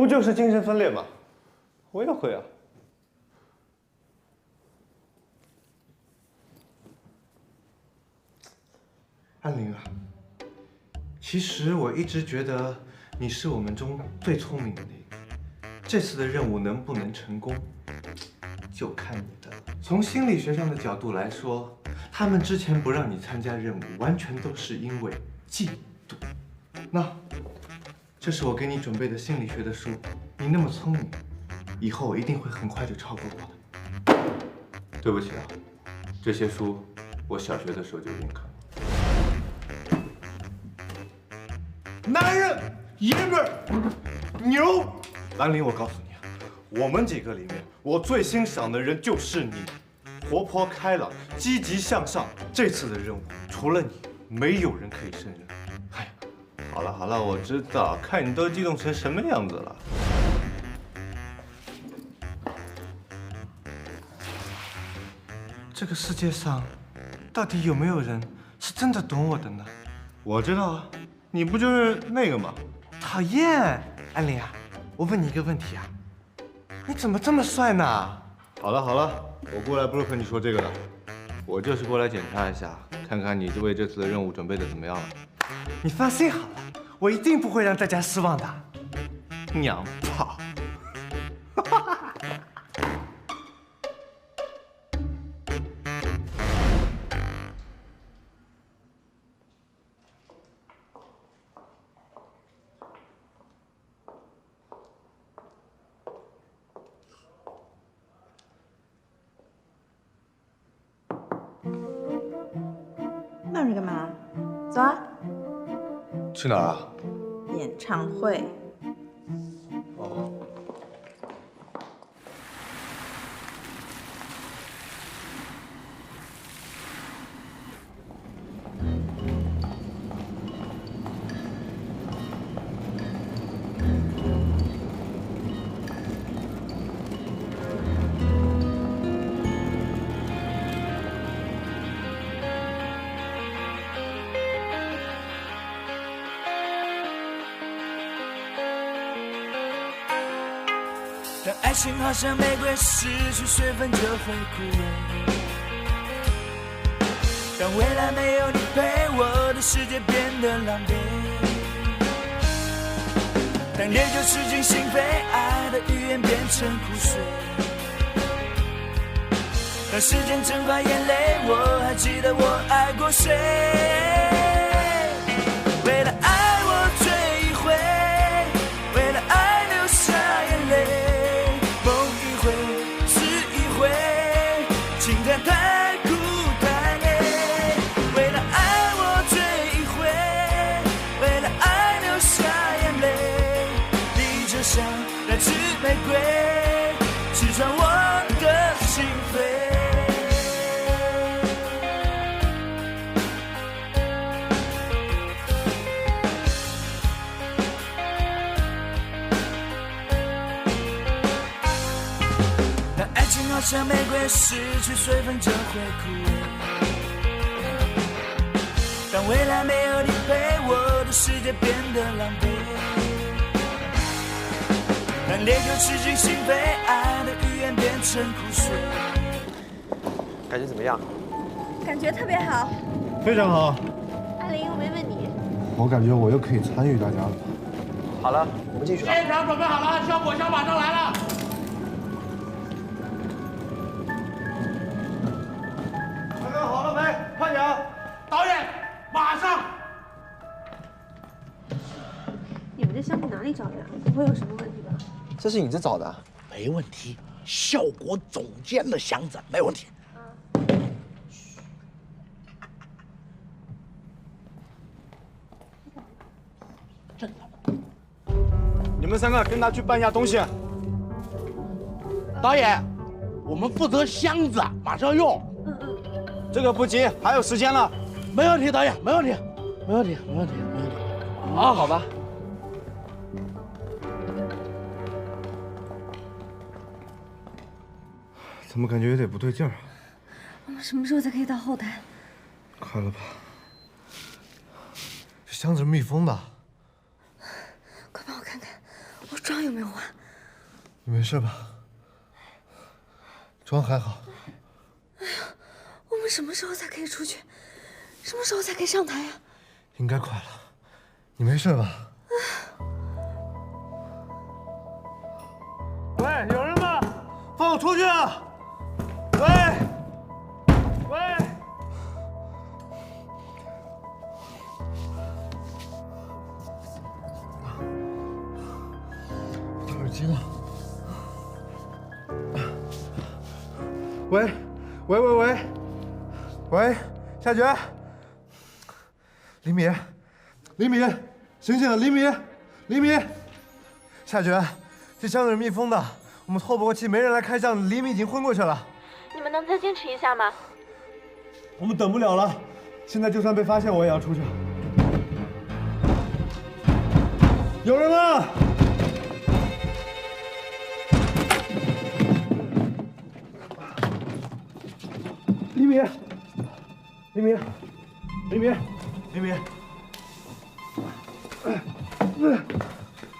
不就是精神分裂吗？我也会啊。安玲啊，其实我一直觉得你是我们中最聪明的那个。这次的任务能不能成功，就看你的了。从心理学上的角度来说，他们之前不让你参加任务，完全都是因为嫉妒。那，这是我给你准备的心理学的书，你那么聪明，以后一定会很快就超过我的。对不起啊，这些书我小学的时候就已经看了。男人，爷们儿，牛！兰陵，我告诉你啊，我们几个里面，我最欣赏的人就是你，活泼开朗，积极向上。这次的任务，除了你，没有人可以胜任。哎呀，好了好了，我知道，看你都激动成什么样子了。这个世界上，到底有没有人是真的懂我的呢？我知道啊。你不就是那个吗？讨厌，安玲啊，我问你一个问题啊，你怎么这么帅呢？好了好了，我过来不是和你说这个的，我就是过来检查一下，看看你为这次的任务准备的怎么样了。你放心好了，我一定不会让大家失望的。娘炮！闹着干嘛？走啊！去哪儿啊？演唱会。哦。当爱情好像玫瑰，失去水分就会枯萎。当未来没有你陪，我的世界变得狼狈。当烈酒吃尽心扉，爱的语言变成苦水。当时间蒸发眼泪，我还记得我爱过谁。为了爱我醉一回，为了爱流下眼泪。情感太苦太累，为了爱我醉一回，为了爱流下眼泪。你就像那枝玫瑰，刺穿我的心扉。当爱情好像玫瑰，失去水分就会枯萎。当未来没有你陪，我的世界变得狼狈。当烈酒吃尽心扉，爱的语言变成苦水。感觉怎么样？感觉特别好。非常好。阿玲又没问你。我感觉我又可以参与大家了。好了，我们继续吧。现场准备好了，效果枪马上来了。大家好了没？快点！导演，马上！你们这箱子哪里找的？不会有什么问题吧？这是你这找的啊？没问题，效果总监的箱子没问题。你们三个跟他去搬一下东西。导演，我们负责箱子，马上用。这个不急，还有时间了。没问题，导演，没问题，没问题，没问题，没问题。啊，好吧。怎么感觉有点不对劲儿啊？我们什么时候才可以到后台？快了吧？这箱子是密封的。快帮我看看，我妆有没有化？你没事吧？妆还好。我们什么时候才可以出去？什么时候才可以上台呀？应该快了。你没事吧？喂，有人吗？放我出去啊！喂，喂。戴耳机了。喂，喂喂喂，喂，夏决，李米，李米，醒醒，李米，李米，夏决，这箱子是密封的，我们透不过气，没人来开箱，李米已经昏过去了。你们能再坚持一下吗？我们等不了了，现在就算被发现，我也要出去。有人吗？李米，李米，李米，李米，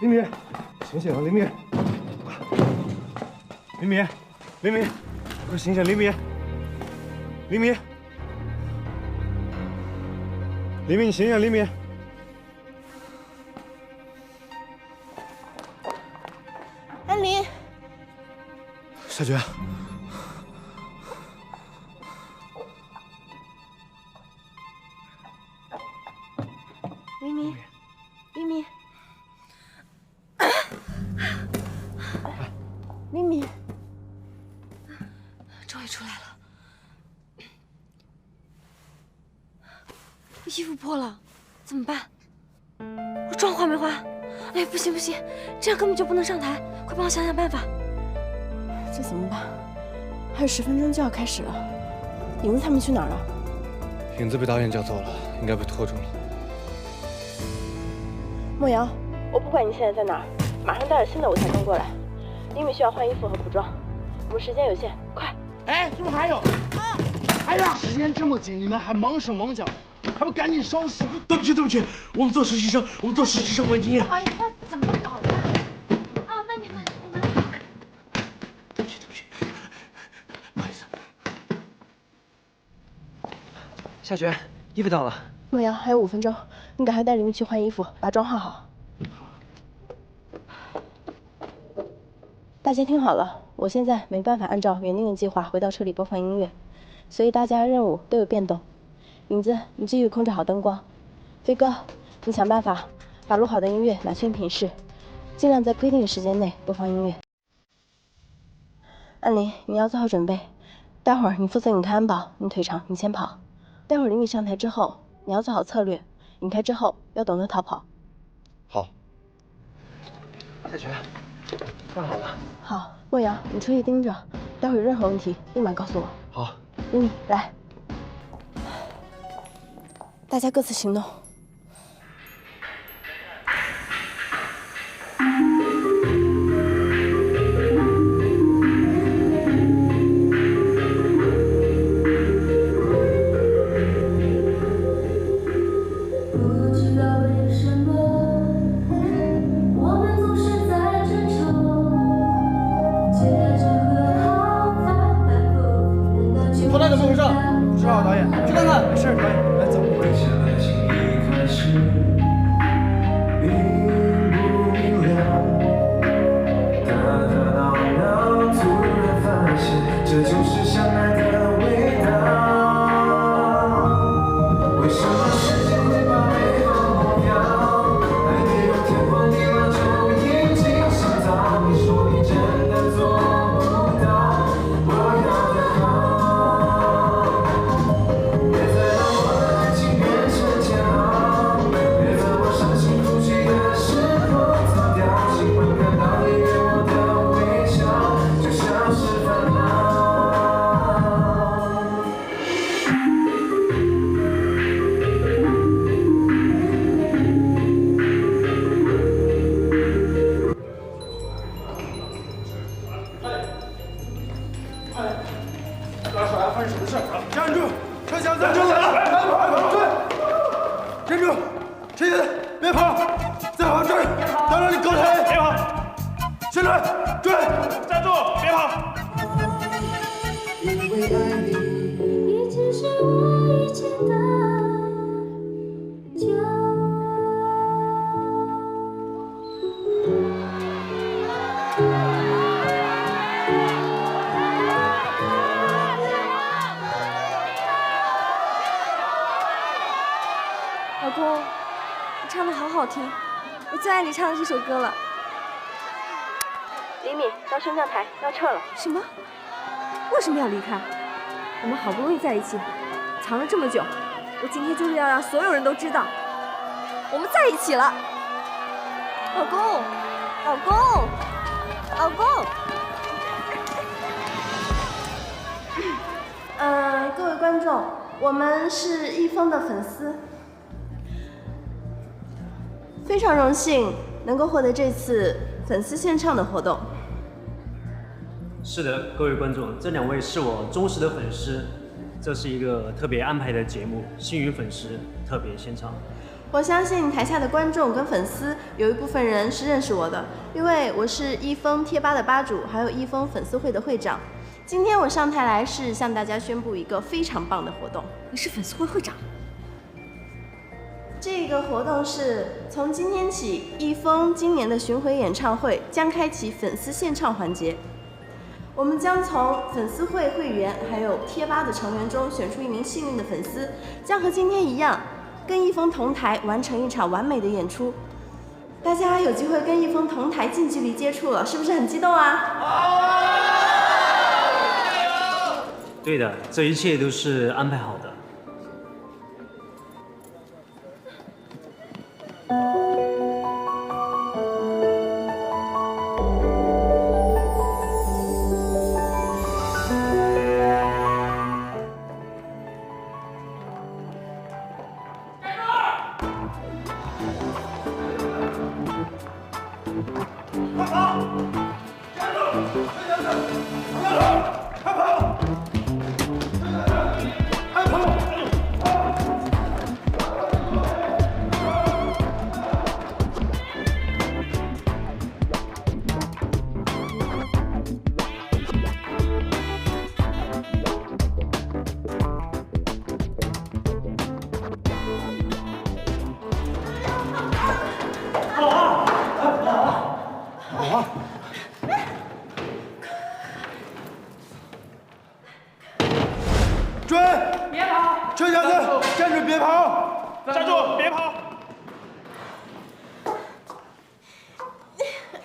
李米，醒醒啊，李米，李米，李米，快醒醒，李米，李米，李米，你醒醒，李米。安林，夏决，黎明，黎明，黎明，终于出来了。我衣服破了，怎么办？我妆化没化？哎，不行不行，这样根本就不能上台！快帮我想想办法。这怎么办？还有10分钟就要开始了，影子他们去哪儿了？影子被导演叫走了，应该被拖住了。莫瑶，我不管你现在在哪儿，马上带着新的舞台装过来。李米需要换衣服和补妆，我们时间有限，快！哎，是不是还有？哎呀，时间这么紧，你们还忙手忙脚，还不赶紧收拾？对不起，对不起，我们做实习生，没经验。哎呀，怎么搞的？啊，那你们。对不起，不好意思。夏雪，衣服到了。莫瑶，还有5分钟，你赶快带李米去换衣服，把妆化好。大家听好了，我现在没办法按照原定的计划回到车里播放音乐，所以大家任务都有变动。影子，你继续控制好灯光；飞哥，你想办法把录好的音乐拿去音频室，尽量在规定的时间内播放音乐。安林，你要做好准备，待会儿你负责引开安保，你腿长，你先跑。待会儿李米上台之后，你要做好策略，引开之后要懂得逃跑。好。夏雪，站好了。好，莫瑶，你出去盯着，待会儿有任何问题立马告诉我。好。李米，来，大家各自行动。头带怎么回事？不知道，导演，去看看。没事，导演，来走。这就是相爱的味道。为什么时间会把美好抹掉？爱没有天荒地老就已经想到。你说你真的做不到，我要的好。别再让我的爱情变成煎熬，别在我伤心哭泣的时候走掉。喜欢看到你给我的微笑，就像是烦恼。站住！车厢暂停！站住！谁人？别跑！再跑这儿，当让你搞台！别跑！追！站住！别跑！因为爱你，一直是我一切的骄老公，你唱的好好听，我最爱你唱的这首歌了。李敏到升降台要撤了。什么？为什么要离开？我们好不容易在一起，藏了这么久，我今天就是要让所有人都知道，我们在一起了。老公，老公，老公。各位观众，我们是一峰的粉丝，非常荣幸能够获得这次粉丝献唱的活动。是的，各位观众，这2位是我忠实的粉丝，这是一个特别安排的节目，幸运粉丝特别献唱。我相信台下的观众跟粉丝有一部分人是认识我的，因为我是一峰贴吧的吧主，还有一峰粉丝会的会长。今天我上台来是向大家宣布一个非常棒的活动。你是粉丝会会长？这个活动是从今天起，一峰今年的巡回演唱会将开启粉丝献唱环节。我们将从粉丝会会员还有贴吧的成员中选出1名幸运的粉丝，将和今天一样，跟一峰同台完成一场完美的演出。大家有机会跟一峰同台近距离接触了，是不是很激动啊？对的，这一切都是安排好的。追！别跑！臭小子，站住！别跑！站住！别跑！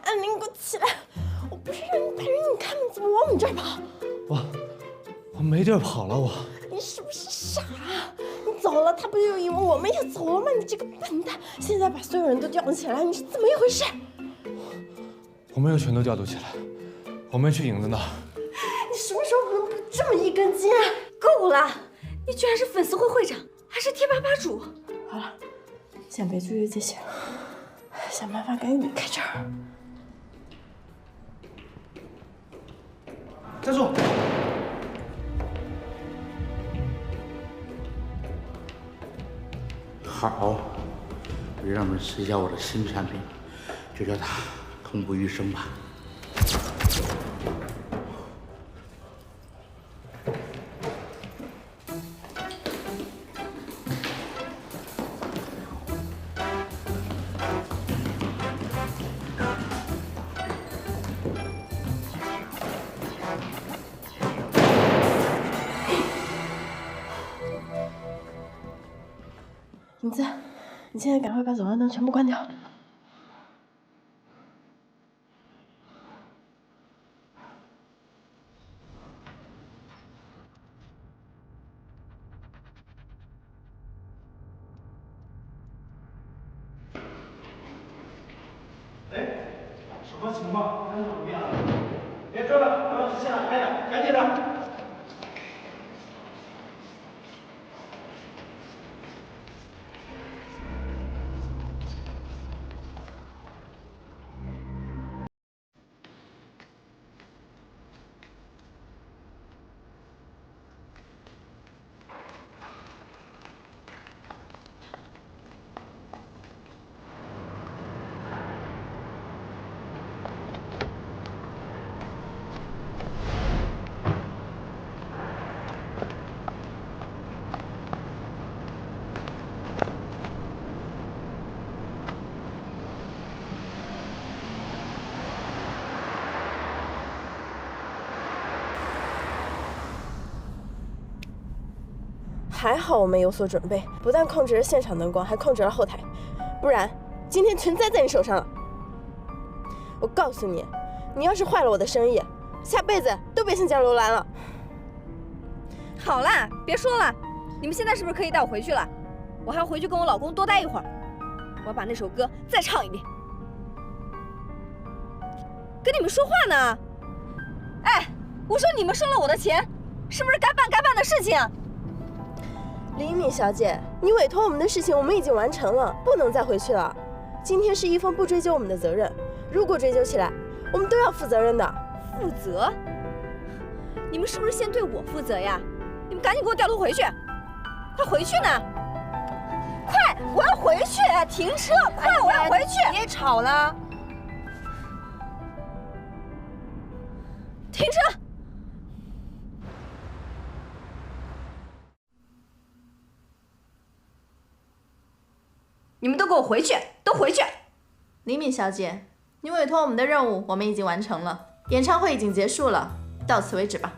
安林，给我起来！我不是让你拍人，你看你怎么往我们这儿跑？我没地儿跑了，我。你是不是傻啊？你走了，他不就以为我们也走了吗？你这个笨蛋！现在把所有人都调动起来，你是怎么一回事？我没有全都调度起来，我们去影子那儿。你什么时候能不这么一根筋啊？够了！你居然是粉丝会会长，还是贴吧吧主！好了，先别追究这些，想办法赶紧离开这儿。站住！好，我就让他们试一下我的新产品，就叫它痛不欲生吧。影子，你现在赶快把走廊灯全部关掉。什么情况？看怎么样？别追了，快往直线上开点，赶紧的！还好我们有所准备，不但控制了现场灯光，还控制了后台，不然今天全栽在你手上了。我告诉你，你要是坏了我的生意，下辈子都别想嫁楼兰了。好啦，别说了，你们现在是不是可以带我回去了？我还要回去跟我老公多待一会儿，我要把那首歌再唱一遍。跟你们说话呢。哎，我说你们收了我的钱，是不是该办的事情？李敏小姐，你委托我们的事情我们已经完成了，不能再回去了。今天是一峰不追究我们的责任，如果追究起来，我们都要负责任的。负责？你们是不是先对我负责呀？你们赶紧给我掉头回去，快回去呢！快，我要回去！停车！快，我要回去！别吵了。停车！你们都给我回去，都回去！李敏小姐，你委托我们的任务我们已经完成了，演唱会已经结束了，到此为止吧。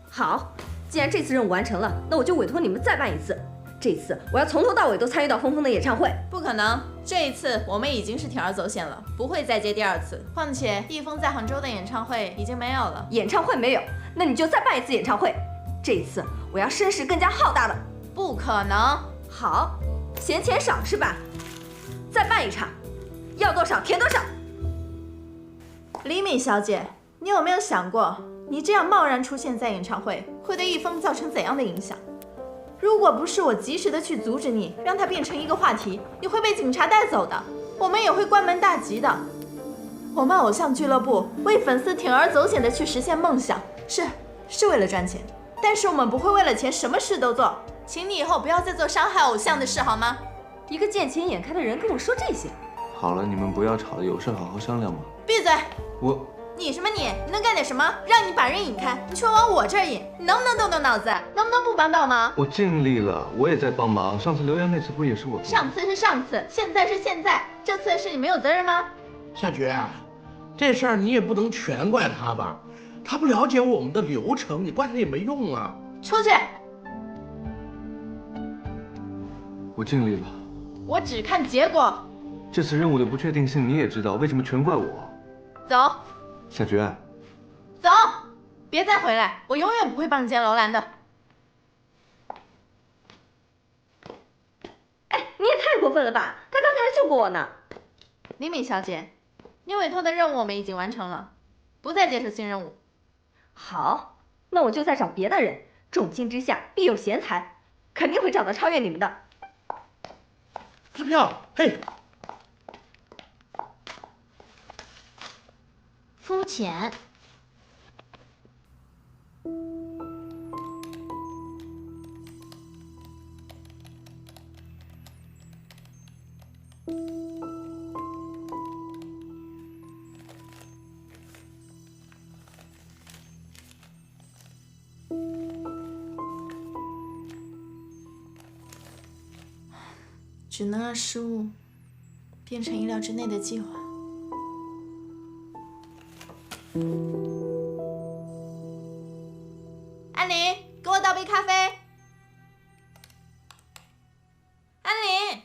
好，既然这次任务完成了，那我就委托你们再办一次。这次我要从头到尾都参与到峰峰的演唱会。不可能，这一次我们已经是铤而走险了，不会再接第二次。况且易峰在杭州的演唱会已经没有了。演唱会没有，那你就再办一次演唱会。这一次我要声势更加浩大的。不可能。好，嫌钱少是吧？再办一场，要多少填多少。李敏小姐，你有没有想过，你这样贸然出现在演唱会，会对易峰造成怎样的影响？如果不是我及时的去阻止你，让它变成一个话题，你会被警察带走的，我们也会关门大吉的。我们偶像俱乐部为粉丝铤而走险的去实现梦想，是为了赚钱，但是我们不会为了钱什么事都做，请你以后不要再做伤害偶像的事好吗？一个见钱眼开的人跟我说这些。好了，你们不要吵了，有事好好商量嘛。闭嘴！你什么你能干点什么？让你把人引开，你却往我这儿引，你能不能动动脑子？能不能不帮倒忙？我尽力了，我也在帮忙。上次留言那次不也是我做的？上次是上次，现在是现在，这次是你没有责任吗？夏觉，这事儿你也不能全怪他吧？他不了解我们的流程，你怪他也没用啊。出去！我尽力了。我只看结果。这次任务的不确定性你也知道，为什么全怪我？走。夏觉，走，别再回来，我永远不会帮你见楼兰的。哎，你也太过分了吧！他刚才还救过我呢。李敏小姐，你委托的任务我们已经完成了，不再接受新任务。好，那我就再找别的人。重金之下必有贤才，肯定会找到超越你们的。支票，嘿。肤浅。只能让失误变成意料之内的计划。安林，给我倒杯咖啡。安林。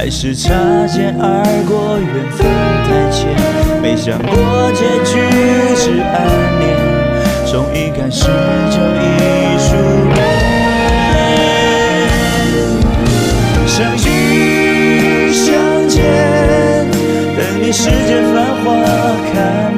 还是擦肩而过，缘分太浅，没想过结局是暗恋，从一开始就世间繁华看